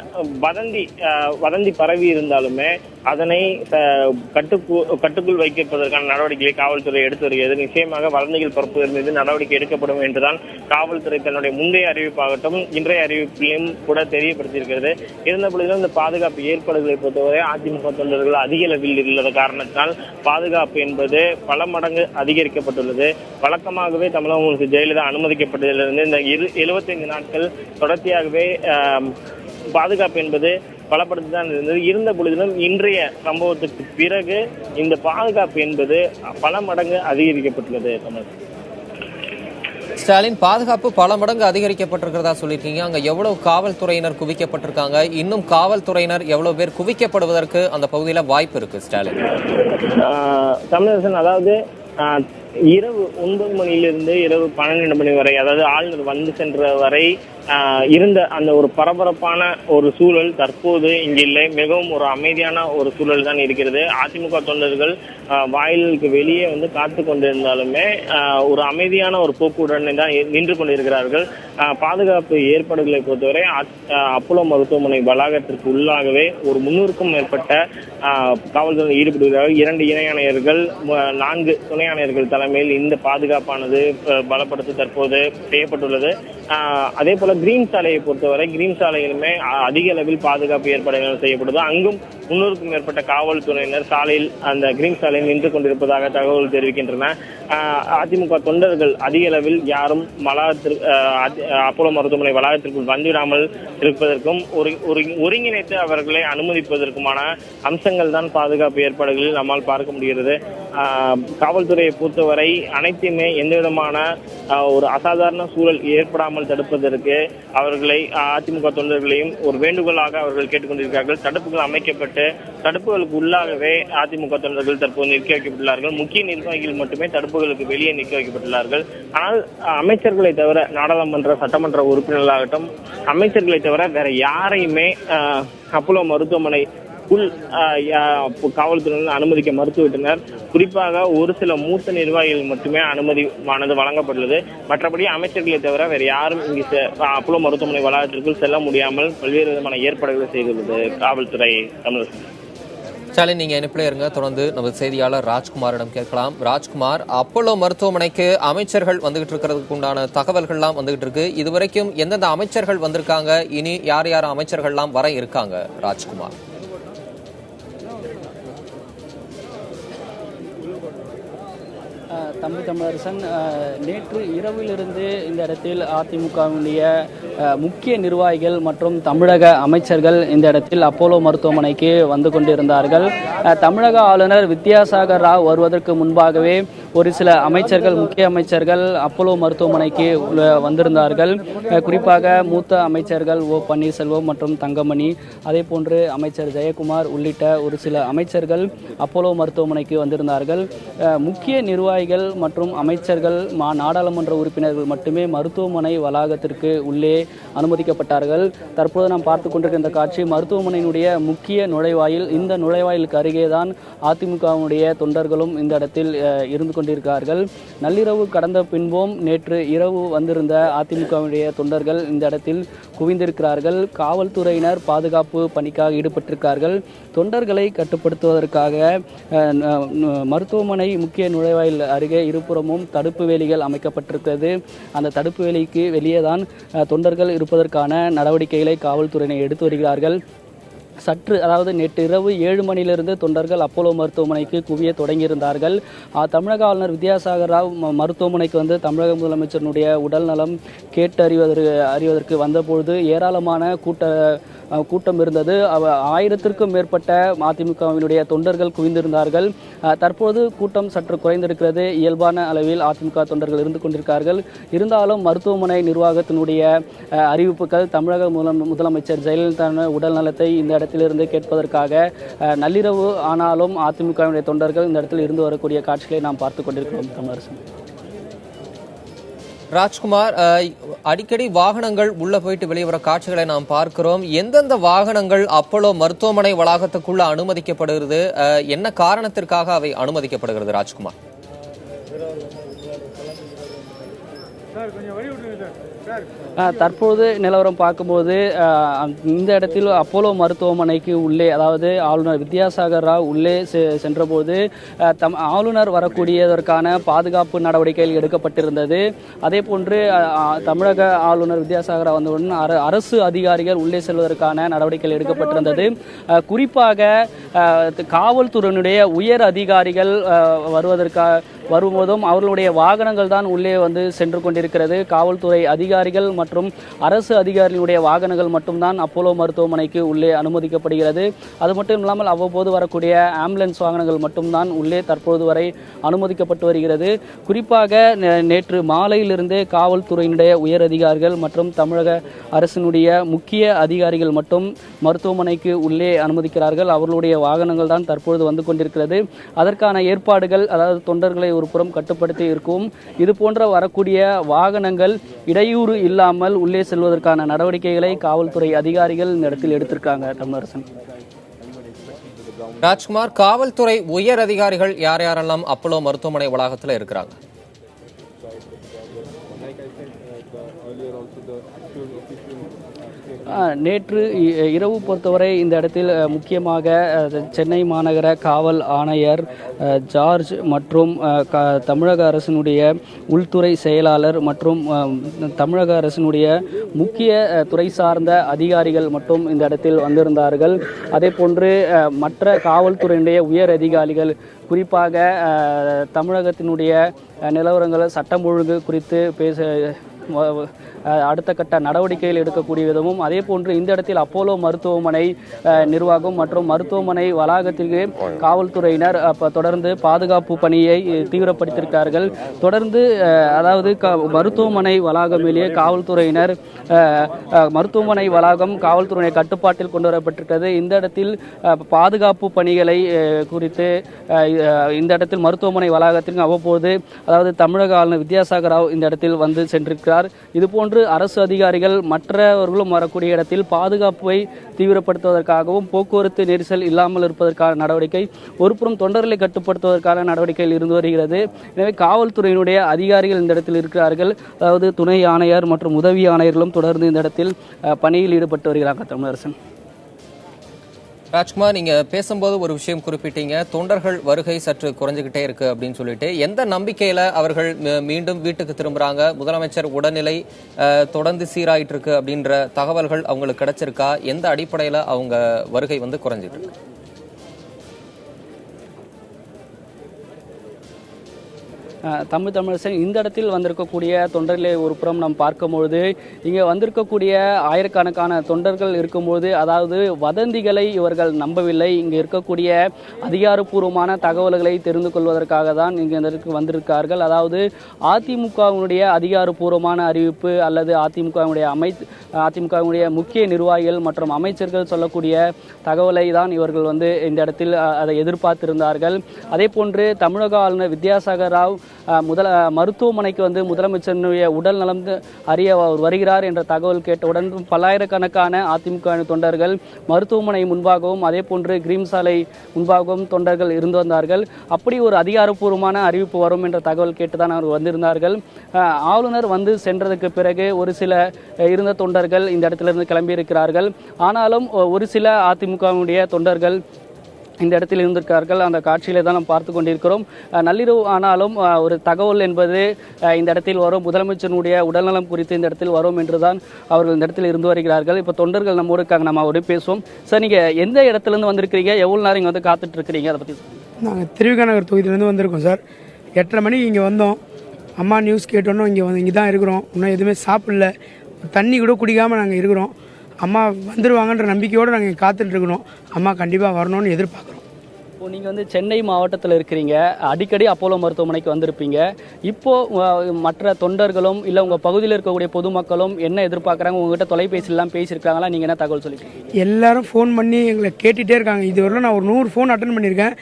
வதந்தி பரவி இருந்தாலுமே அதனை கட்டுக்குள் வைப்பதற்கான நடவடிக்கைகளை காவல்துறை எடுத்து வருகிறது. நிச்சயமாக வதந்திகள் பரப்புவதன் மீது நடவடிக்கை எடுக்கப்படும் என்றுதான் காவல்துறை தன்னுடைய முந்தைய அறிவிப்பாகட்டும் இன்றைய அறிவிப்பிலும் கூட தெரியப்படுத்தியிருக்கிறது. இருந்த பொழுதிலும் இந்த பாதுகாப்பு ஏற்பாடுகளை பொறுத்தவரை அதிமுக தொண்டர்கள் அதிக அளவில் இல்லாத காரணத்தினால் பாதுகாப்பு என்பது பல மடங்கு அதிகரிக்கப்பட்டுள்ளது. வழக்கமாகவே தமிழக முதலமைச்சர் ஜெயலலிதா அனுமதிக்கப்பட்டதிலிருந்து இந்த 75 நாட்கள் தொடர்ச்சியாகவே பாதுகாப்பு என்பது பலப்படுத்திதான் இருந்தது. இருந்த பொழுதிலும் இன்றைய சம்பவத்துக்கு பிறகு இந்த பாதுகாப்பு என்பது பல மடங்கு அதிகரிக்கப்பட்டுள்ளது. ஸ்டாலின், பாதுகாப்பு பல மடங்கு அதிகரிக்கப்பட்டிருக்கிறதா சொல்லியிருக்கீங்க. அங்க எவ்வளவு காவல்துறையினர் குவிக்கப்பட்டிருக்காங்க? இன்னும் காவல்துறையினர் எவ்வளவு பேர் குவிக்கப்படுவதற்கு அந்த பகுதியில வாய்ப்பு இருக்கு ஸ்டாலின்? தமிழரசன், அதாவது இரவு 9 மணியிலிருந்து இரவு 12 மணி வரை, அதாவது ஆளுநர் வந்து சென்ற வரை இருந்த அந்த ஒரு பரபரப்பான ஒரு சூழல் தற்போது இங்கு இல்லை. மிகவும் ஒரு அமைதியான ஒரு சூழல் தான் இருக்கிறது. அதிமுக தொண்டர்கள் வாயிலுக்கு வெளியே காத்து கொண்டிருந்தாலுமே ஒரு அமைதியான ஒரு போக்குடன் தான் நின்று கொண்டிருக்கிறார்கள். பாதுகாப்பு ஏற்பாடுகளை பொறுத்தவரை அப்போலோ மருத்துவமனை வளாகத்திற்கு உள்ளாகவே ஒரு 300க்கும் மேற்பட்ட காவல்துறை ஈடுபடுகிறார்கள். 2 இணை ஆணையர்கள், 4 துணை ஆணையர்கள் தலைமையில் இந்த பாதுகாப்பானது பலப்படுத்த தற்போது செய்யப்பட்டுள்ளது. அதே போல கிரீன் சாலையை பொறுத்தவரை கிரீன் சாலையிலுமே அதிக அளவில் பாதுகாப்பு ஏற்பாடுகள் செய்யப்படுது. அங்கும் 300க்கும் மேற்பட்ட காவல்துறையினர் சாலையில் அந்த கிரீன் சாலையில் நின்று கொண்டிருப்பதாக தகவல் தெரிவிக்கின்றன. அதிமுக தொண்டர்கள் அதிக அளவில் யாரும் அப்போலோ மருத்துவமனை வளாகத்திற்குள் வந்துவிடாமல் இருப்பதற்கும் ஒருங்கிணைத்து அவர்களை அனுமதிப்பதற்குமான அம்சங்கள் தான் பாதுகாப்பு ஏற்பாடுகளில் நம்மால் பார்க்க முடிகிறது. காவல்துறையை பொறுத்தவரை அனைத்துமே எந்த விதமான ஒரு அசாதாரண சூழல் ஏற்படாமல் தடுப்பதற்கு அவர்களை அதிமுக தொண்டர்களையும் ஒரு வேண்டுகோளாக அவர்கள் கேட்டுக்கொண்டிருக்கிறார்கள். தடுப்புகள் அமைக்கப்பட்டு தடுப்புகளுக்கு உள்ளாகவே அதிமுக தொண்டர்கள் தற்போது நிற்க வைக்கப்பட்டுள்ளார்கள். முக்கிய நிர்வாகிகள் மட்டுமே தடுப்புகளுக்கு வெளியே நிற்க வைக்கப்பட்டுள்ளார்கள். ஆனால் அமைச்சர்களை தவிர, நாடாளுமன்ற சட்டமன்ற உறுப்பினர்களாகட்டும், அமைச்சர்களை தவிர வேற யாரையுமே அப்போலோ மருத்துவமனை காவல்துறையினர் அனுமதிக்க மறுத்துவிட்டனர். குறிப்பாக ஒரு சில மூத்த நிர்வாகிகள் மட்டுமே அனுமதியானது வழங்கப்பட்டுள்ளது. மற்றபடி அமைச்சர்களை தவிர வேறு யாரும் இங்கு அப்போலோ மருத்துவமனை வளாகத்திற்குள் செல்ல முடியாமல் பல்வேறு விதமான ஏற்பாடுகளை செய்துள்ளது காவல்துறை. தமிழக ஸ்டாலின், நீங்க இணைப்பிலே இருங்க. தொடர்ந்து நமது செய்தியாளர் ராஜ்குமாரிடம் கேட்கலாம். ராஜ்குமார், அப்போலோ மருத்துவமனைக்கு அமைச்சர்கள் வந்துகிட்டு இருக்கிறதுக்கு உண்டான தகவல்கள்லாம் வந்துகிட்டு இருக்கு. இதுவரைக்கும் எந்தெந்த அமைச்சர்கள் வந்திருக்காங்க? இனி யார் யார் அமைச்சர்கள்லாம் வர இருக்காங்க? ராஜ்குமார். தமிழரசன், நேற்று இரவிலிருந்து இந்த இடத்தில் அதிமுகவினுடைய முக்கிய நிர்வாகிகள் மற்றும் தமிழக அமைச்சர்கள் இந்த இடத்தில் அப்போலோ மருத்துவமனைக்கு வந்து கொண்டிருந்தார்கள். தமிழக ஆளுநர் வித்யாசாகர் ராவ் வருவதற்கு முன்பாகவே ஒரு சில அமைச்சர்கள், முக்கிய அமைச்சர்கள் அப்போலோ மருத்துவமனைக்கு வந்திருந்தார்கள். குறிப்பாக மூத்த அமைச்சர்கள் ஓ பன்னீர்செல்வம் மற்றும் தங்கமணி, அதே போன்று அமைச்சர் ஜெயக்குமார் உள்ளிட்ட ஒரு சில அமைச்சர்கள் அப்போலோ மருத்துவமனைக்கு வந்திருந்தார்கள். முக்கிய நிர்வாகிகள் மற்றும் அமைச்சர்கள், நாடாளுமன்ற உறுப்பினர்கள் மட்டுமே மருத்துவமனை வளாகத்திற்கு உள்ளே அனுமதிக்கப்பட்டார்கள். தற்போது நாம் பார்த்து கொண்டிருக்கிற இந்த காட்சி மருத்துவமனையினுடைய முக்கிய நுழைவாயில். இந்த நுழைவாயிலுக்கு அருகேதான் அதிமுகவினுடைய தொண்டர்களும் இந்த இடத்தில் இருந்து கொண்டிருக்கிறார்கள். நள்ளிரவு கடந்த பின்பும் நேற்று இரவு வந்திருந்த அதிமுகவினுடைய தொண்டர்கள் இந்த இடத்தில் குவிந்திருக்கிறார்கள். காவல்துறையினர் பாதுகாப்பு பணிக்காக ஈடுபட்டிருக்கிறார்கள். தொண்டர்களை கட்டுப்படுத்துவதற்காக மருத்துவமனை முக்கிய நுழைவாயில் அருகே இருபுறமும் தடுப்பு வேலிகள் அமைக்கப்பட்டிருக்கிறது. அந்த தடுப்பு வேலிக்கு வெளியே தான் தொண்டர்கள் இருப்பதற்கான நடவடிக்கைகளை காவல்துறையினர் எடுத்து வருகிறார்கள். அதாவது நேற்று இரவு 7 மணியிலிருந்து தொண்டர்கள் அப்போலோ மருத்துவமனைக்கு குவிய தொடங்கியிருந்தார்கள். தமிழக ஆளுநர் வித்யாசாகர் ராவ் மருத்துவமனைக்கு வந்து தமிழக முதலமைச்சருடைய உடல் நலம் கேட்டு அறிவதற்கு வந்தபொழுது ஏராளமான கூட்டம் இருந்தது. 1000த்திற்கும் மேற்பட்ட அதிமுகவினுடைய தொண்டர்கள் குவிந்திருந்தார்கள். தற்போது கூட்டம் சற்று குறைந்திருக்கிறது. இயல்பான அளவில் அதிமுக தொண்டர்கள் இருந்து கொண்டிருக்கிறார்கள். இருந்தாலும் மருத்துவமனை நிர்வாகத்தினுடைய அறிவிப்புகள் தமிழக முதலமைச்சர் ஜெயலலிதா உடல் நலத்தை இந்த இடத்திலிருந்து கேட்பதற்காக நள்ளிரவு ஆனாலும் அதிமுகவினுடைய தொண்டர்கள் இந்த இடத்தில் இருந்து வரக்கூடிய காட்சிகளை நாம் பார்த்துக் கொண்டிருக்கிறோம். தமிழரசன். ராஜ்குமார், அடிக்கடி வாகனங்கள் உள்ள போயிட்டு வெளியே வர காட்சிகளை நாம் பார்க்கிறோம். எந்தெந்த வாகனங்கள் அப்போலோ மருத்துவமனை வளாகத்துக்குள்ள அனுமதிக்கப்படுகிறது? என்ன காரணத்திற்காக அவை அனுமதிக்கப்படுகிறது? ராஜ்குமார். தற்போது நிலவரம் பார்க்கும்போது இந்த இடத்தில் அப்போலோ மருத்துவமனைக்கு உள்ளே, அதாவது ஆளுநர் வித்யாசாகர் ராவ் உள்ளே சென்றபோது ஆளுநர் வரக்கூடியதற்கான பாதுகாப்பு நடவடிக்கைகள் எடுக்கப்பட்டிருந்தது. அதே போன்று தமிழக ஆளுநர் வித்யாசாகர் ராவ் வந்தவுடன் அரசு அதிகாரிகள் உள்ளே செல்வதற்கான நடவடிக்கைகள் எடுக்கப்பட்டிருந்தது. குறிப்பாக காவல்துறையினுடைய உயர் அதிகாரிகள் வரும்போதும் அவர்களுடைய வாகனங்கள் தான் உள்ளே வந்து சென்று கொண்டிருக்கிறது. காவல்துறை அதிகாரிகள் மற்றும் அரசு அதிகாரிகளுடைய வாகனங்கள் மட்டும்தான் அப்போலோ மருத்துவமனைக்கு உள்ளே அனுமதிக்கப்படுகிறது. அது மட்டும் இல்லாமல் அவ்வப்போது வரக்கூடிய ஆம்புலன்ஸ் வாகனங்கள் மட்டும்தான் உள்ளே தற்போது வரை அனுமதிக்கப்பட்டு வருகிறது. குறிப்பாக நேற்று மாலையிலிருந்தே காவல்துறையினுடைய உயர் அதிகாரிகள் மற்றும் தமிழக அரசினுடைய முக்கிய அதிகாரிகள் மட்டும் மருத்துவமனைக்கு உள்ளே அனுமதிக்கிறார்கள். அவர்களுடைய வாகனங்கள் தான் தற்பொழுது வந்து கொண்டிருக்கிறது. அதற்கான ஏற்பாடுகள், அதாவது தொண்டர்களை ஒரு புறம் கட்டுப்படுத்தி இருக்கும், இது போன்ற வரக்கூடிய வாகனங்கள் இடையூறு இல்லாமல் உள்ளே செல்வதற்கான நடவடிக்கைகளை காவல்துறை அதிகாரிகள் இந்த இடத்தில் எடுத்திருக்காங்க. தமிழரசன். ராஜ்குமார், காவல்துறை உயர் அதிகாரிகள் யார் யாரெல்லாம் அப்போலோ மருத்துவமனை வளாகத்தில் இருக்கிறாங்க? நேற்று இரவு பொறுத்தவரை இந்த இடத்தில் முக்கியமாக சென்னை மாநகர காவல் ஆணையர் ஜார்ஜ் மற்றும் தமிழக அரசினுடைய உள்துறை செயலாளர் மற்றும் தமிழக அரசினுடைய முக்கிய துறை சார்ந்த அதிகாரிகள் மட்டும் இந்த இடத்தில் வந்திருந்தார்கள். அதே போன்று மற்ற காவல்துறையினுடைய உயர் அதிகாரிகள், குறிப்பாக தமிழகத்தினுடைய நிலவரங்கள், சட்டம் ஒழுங்கு குறித்து அடுத்த கட்ட நடவடிக்கைகள் எடுக்கக்கூடிய விதமும், அதே போன்று இந்த இடத்தில் அப்போலோ மருத்துவமனை நிர்வாகம் மற்றும் மருத்துவமனை வளாகத்திற்கு காவல்துறையினர் தொடர்ந்து பாதுகாப்பு பணியை தீவிரப்படுத்தியிருக்கார்கள். தொடர்ந்து அதாவது மருத்துவமனை வளாகமிலேயே காவல்துறையினர் மருத்துவமனை வளாகம் காவல்துறை கட்டுப்பாட்டில் கொண்டு வரப்பட்டிருக்கிறது. இந்த இடத்தில் பாதுகாப்பு பணிகளை குறித்து இந்த இடத்தில் மருத்துவமனை வளாகத்திற்கு அவ்வப்போது, அதாவது தமிழக ஆளுநர் வித்யாசாகர் ராவ் இந்த இடத்தில் வந்து சென்றிருக்கிறார். இதுபோன்று அரசு அதிகாரிகள் மற்றவர்களும் வரக்கூடிய இடத்தில் பாதுகாப்பை தீவிரப்படுத்துவதற்காகவும் போக்குவரத்து நெரிசல் இல்லாமல் இருப்பதற்கான நடவடிக்கை, ஒருபுறம் தொண்டர்களை கட்டுப்படுத்துவதற்கான நடவடிக்கைகள் இருந்து வருகிறது. எனவே காவல்துறையினுடைய அதிகாரிகள் இந்த இடத்தில் இருக்கிறார்கள். அதாவது துணை ஆணையர் மற்றும் உதவி ஆணையர்களும் தொடர்ந்து இந்த இடத்தில் பணியில் ஈடுபட்டு வருகிறார்கள். தமிழரசன். ராஜ்குமார், நீங்க பேசும்போது ஒரு விஷயம் குறிப்பிட்டீங்க, தொண்டர்கள் வருகை சற்று குறைஞ்சுக்கிட்டே இருக்கு அப்படின்னு சொல்லிட்டு. எந்த நம்பிக்கையில அவர்கள் மீண்டும் வீட்டுக்கு திரும்புறாங்க? முதலமைச்சர் உடல்நிலை தொடர்ந்து சீராயிட்டு இருக்கு அப்படின்ற தகவல்கள் அவங்களுக்கு கிடைச்சிருக்கா? எந்த அடிப்படையில அவங்க வருகை வந்து குறைஞ்சிட்டு இருக்கு? தமிழரசன், இந்த இடத்தில் வந்திருக்கக்கூடிய தொண்டர்களை ஒரு புறம் நாம் பார்க்கும்பொழுது, இங்கே வந்திருக்கக்கூடிய ஆயிரக்கணக்கான தொண்டர்கள் இருக்கும்போது, அதாவது வதந்திகளை இவர்கள் நம்பவில்லை. இங்கே இருக்கக்கூடிய அதிகாரப்பூர்வமான தகவல்களை தெரிந்து கொள்வதற்காக தான் இங்கே இந்த இடத்துக்கு வந்திருக்கார்கள். அதாவது அதிமுகவினுடைய அதிகாரப்பூர்வமான அறிவிப்பு அல்லது அதிமுகவினுடைய முக்கிய நிர்வாகிகள் மற்றும் அமைச்சர்கள் சொல்லக்கூடிய தகவலை தான் இவர்கள் வந்து இந்த இடத்தில் அதை எதிர்பார்த்திருந்தார்கள். அதே போன்று தமிழக ஆளுநர் வித்யாசாகர் ராவ் மருத்துவமனைக்கு வந்து முதலமைச்சருடைய உடல் நலம் அறிய வருகிறார் என்ற தகவல் கேட்டவுடன் பல்லாயிரக்கணக்கான அதிமுக தொண்டர்கள் மருத்துவமனை முன்பாகவும் அதே போன்று கிரீம் சாலை முன்பாகவும் தொண்டர்கள் இருந்து வந்தார்கள். அப்படி ஒரு அதிகாரப்பூர்வமான அறிவிப்பு வரும் என்ற தகவல் கேட்டுதான் அவர்கள் வந்திருந்தார்கள். ஆளுநர் வந்து சென்றதுக்கு பிறகு ஒரு சில இருந்த தொண்டர்கள் இந்த இடத்திலிருந்து கிளம்பியிருக்கிறார்கள். ஆனாலும் ஒரு சில அதிமுகவுடைய தொண்டர்கள் இந்த இடத்தில் இருந்திருக்கார்கள். அந்த காட்சியிலே தான் நாம் பார்த்து கொண்டிருக்கிறோம். நள்ளிரவு ஆனாலும் ஒரு தகவல் என்பது இந்த இடத்தில் வரும், முதலமைச்சருடைய உடல்நலம் குறித்து இந்த இடத்தில் வரும் என்றுதான் அவர்கள் இந்த இடத்தில் இருந்து வருகிறார்கள். இப்போ தொண்டர்கள் நம்மோடு இருக்காங்க, நம்ம அவரோட பேசுவோம். சார், நீங்கள் எந்த இடத்துலேருந்து வந்திருக்கிறீங்க? எவ்வளோ நேரம் இங்கே வந்து காத்துட்டு இருக்கிறீங்க? அதை பற்றி. நாங்கள் திருவிகாநகர் தொகுதியிலேருந்து வந்திருக்கோம் சார். 8:30 மணிக்கு இங்கே வந்தோம். அம்மா நியூஸ் கேட்டோன்னே இங்கே தான் இருக்கிறோம். இன்னும் எதுவுமே சாப்பிடல, தண்ணி கூட குடிக்காமல் நாங்கள் இருக்கிறோம். அம்மா வந்துடுவாங்கன்ற நம்பிக்கையோடு நாங்கள் காத்துட்டு இருக்கிறோம். அம்மா கண்டிப்பாக வரணும்னு எதிர்பார்க்குறோம். இப்போ நீங்கள் வந்து சென்னை மாவட்டத்தில் இருக்கிறீங்க, அடிக்கடி அப்போலோ மருத்துவமனைக்கு வந்திருப்பீங்க. இப்போது மற்ற தொண்டர்களும் இல்லை உங்கள் பகுதியில் இருக்கக்கூடிய பொதுமக்களும் என்ன எதிர்பார்க்குறாங்க? உங்கள்கிட்ட தொலைபேசியெல்லாம் பேசியிருக்காங்களா? நீங்கள் என்ன தகவல் சொல்லியிருக்கீங்க? எல்லாரும் ஃபோன் பண்ணி எங்களை கேட்டுகிட்டே இருக்காங்க. இதுவரையிலும் நான் ஒரு 100 ஃபோன் அட்டன் பண்ணியிருக்கேன்.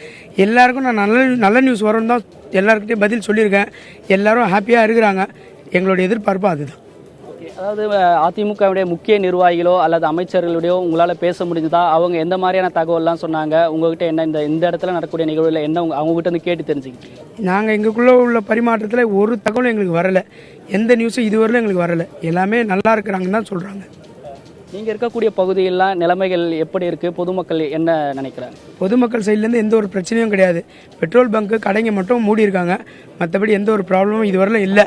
எல்லாருக்கும் நான் நல்ல நியூஸ் வரும்னு தான் எல்லாருக்கிட்டையும் பதில் சொல்லியிருக்கேன். எல்லாரும் ஹாப்பியாக இருக்கிறாங்க. எங்களோட எதிர்பார்ப்பு அதுதான். அதாவது அதிமுகவுடைய முக்கிய நிர்வாகிகளோ அல்லது அமைச்சர்களுடையோ உங்களால் பேச முடிஞ்சதா? அவங்க எந்த மாதிரியான தகவல்லாம் சொன்னாங்க? உங்ககிட்ட என்ன இந்த இடத்துல நடக்கக்கூடிய நிகழ்வுல என்ன அவங்ககிட்ட வந்து கேட்டு தெரிஞ்சுக்கிட்டீங்க? நாங்கள் எங்களுக்குள்ளே உள்ள பரிமாற்றத்தில் ஒரு தகவலும் எங்களுக்கு வரலை. எந்த நியூஸும் இதுவரையிலும் எங்களுக்கு வரலை. எல்லாமே நல்லா இருக்கிறாங்கன்னு தான் சொல்கிறாங்க. நீங்கள் இருக்கக்கூடிய பகுதியெல்லாம் நிலைமைகள் எப்படி இருக்குது? பொதுமக்கள் என்ன நினைக்கிறாங்க? பொதுமக்கள் சைட்லேருந்து எந்த ஒரு பிரச்சனையும் கிடையாது. பெட்ரோல் பங்க்கு கடைங்க மட்டும் மூடி இருக்காங்க. மற்றபடி எந்த ஒரு ப்ராப்ளமும் இதுவரையிலும் இல்லை.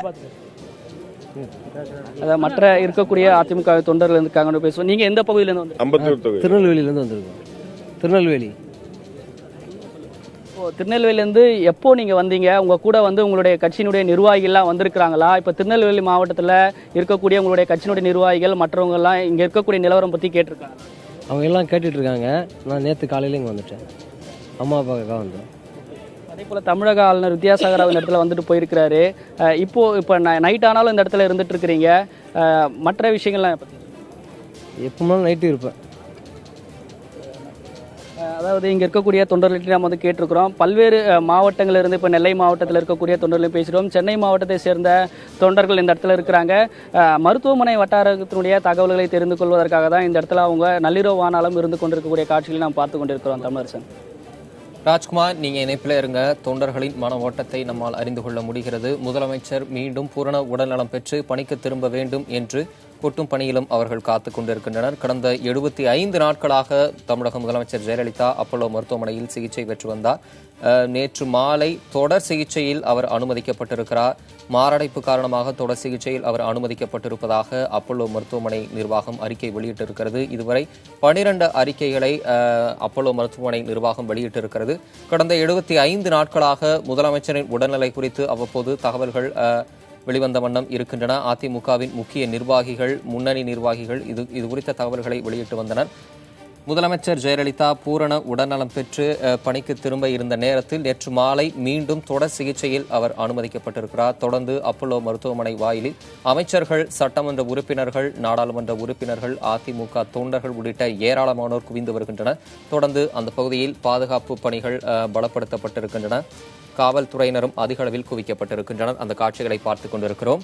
அதாவது மற்ற இருக்கக்கூடிய அதிமுக தொண்டர்கள் இருக்காங்கன்னு பேசுவோம். நீங்கள் எந்த பகுதியிலேருந்து வந்து? திருநெல்வேலியிலேருந்து வந்திருக்கோம். திருநெல்வேலி. இப்போ திருநெல்வேலியிலேருந்து எப்போ நீங்கள் வந்தீங்க? உங்கள் கூட வந்து உங்களுடைய கட்சியினுடைய நிர்வாகிகள்லாம் வந்திருக்கிறாங்களா? இப்போ திருநெல்வேலி மாவட்டத்தில் இருக்கக்கூடிய உங்களுடைய கட்சியினுடைய நிர்வாகிகள் மற்றவங்கெல்லாம் இங்கே இருக்கக்கூடிய நிலவரம் பற்றி கேட்டிருக்காங்க? அவங்க எல்லாம் கேட்டுட்டு இருக்காங்க. நான் நேற்று காலையில் இங்கே வந்துட்டேன். அம்மா அப்பாவுக்காக வந்தேன். அதே போல் தமிழக ஆளுநர் வித்யாசாகர் இந்த இடத்துல வந்துட்டு போயிருக்கிறாரு. இப்போ நைட் ஆனாலும் இந்த இடத்துல இருந்துட்டு இருக்கிறீங்க. மற்ற விஷயங்கள்லாம் பற்றி எப்போனாலும் நைட்டு இருப்பேன். அதாவது இங்கே இருக்கக்கூடிய தொண்டர்கள்ட்ட நம்ம வந்து கேட்டிருக்கிறோம். பல்வேறு மாவட்டங்களிலிருந்து இப்போ நெல்லை மாவட்டத்தில் இருக்கக்கூடிய தொண்டர்களையும் பேசுகிறோம். சென்னை மாவட்டத்தை சேர்ந்த தொண்டர்கள் இந்த இடத்துல இருக்கிறாங்க. மருத்துவமனை வட்டாரத்தினுடைய தகவல்களை தெரிந்து கொள்வதற்காக தான் இந்த இடத்துல அவங்க நள்ளிரவு ஆனாலும் இருந்து கொண்டிருக்கக்கூடிய காட்சிகளை நாம் பார்த்து கொண்டிருக்கிறோம். தமிழரசன். ராஜ்குமார், நீங்க இணைப்பில் இருங்க. தொண்டர்களின் மன ஓட்டத்தை நம்மால் அறிந்து கொள்ள முடிகிறது. முதலமைச்சர் மீண்டும் பூரண உடல்நலம் பெற்று பணிக்கு திரும்ப வேண்டும் என்று கொட்டும் பணியிலும் அவர்கள் காத்துக் கொண்டிருக்கின்றனர். கடந்த 75 நாட்களாக தமிழக முதலமைச்சர் ஜெயலலிதா அப்பல்லோ மருத்துவமனையில் சிகிச்சை பெற்று வந்தார். நேற்று மாலை தொடர் சிகிச்சையில் அவர் அனுமதிக்கப்பட்டிருக்கிறார். மாரடைப்பு காரணமாக தொடர் சிகிச்சையில் அவர் அனுமதிக்கப்பட்டிருப்பதாக அப்பல்லோ மருத்துவமனை நிர்வாகம் அறிக்கை வெளியிட்டிருக்கிறது. இதுவரை 12 அறிக்கைகளை அப்பல்லோ மருத்துவமனை நிர்வாகம் வெளியிட்டிருக்கிறது. கடந்த 75 நாட்களாக முதலமைச்சரின் உடல்நிலை குறித்து அவ்வப்போது தகவல்கள் வெளிவந்த வண்ணம் இருக்கின்றன. அதிமுகவின் முக்கிய நிர்வாகிகள், முன்னணி நிர்வாகிகள் இது குறித்த தகவல்களை வெளியிட்டு வந்தனர். முதலமைச்சர் ஜெயலலிதா பூரண உடல்நலம் பெற்று பணிக்கு திரும்ப இருந்த நேரத்தில் நேற்று மாலை மீண்டும் தொடர் சிகிச்சையில் அவர் அனுமதிக்கப்பட்டிருக்கிறார். தொடர்ந்து அப்பல்லோ மருத்துவமனை வாயிலில் அமைச்சர்கள், சட்டமன்ற உறுப்பினர்கள், நாடாளுமன்ற உறுப்பினர்கள், அதிமுக தொண்டர்கள் உள்ளிட்ட ஏராளமானோர் குவிந்து வருகின்றனர். தொடர்ந்து அந்த பகுதியில் பாதுகாப்பு பணிகள் பலப்படுத்தப்பட்டிருக்கின்றன. காவல்துறையினரும் அதிக அளவில் குவிக்கப்பட்டிருக்கின்றனர். அந்த காட்சிகளை பார்த்துக் கொண்டிருக்கிறோம்.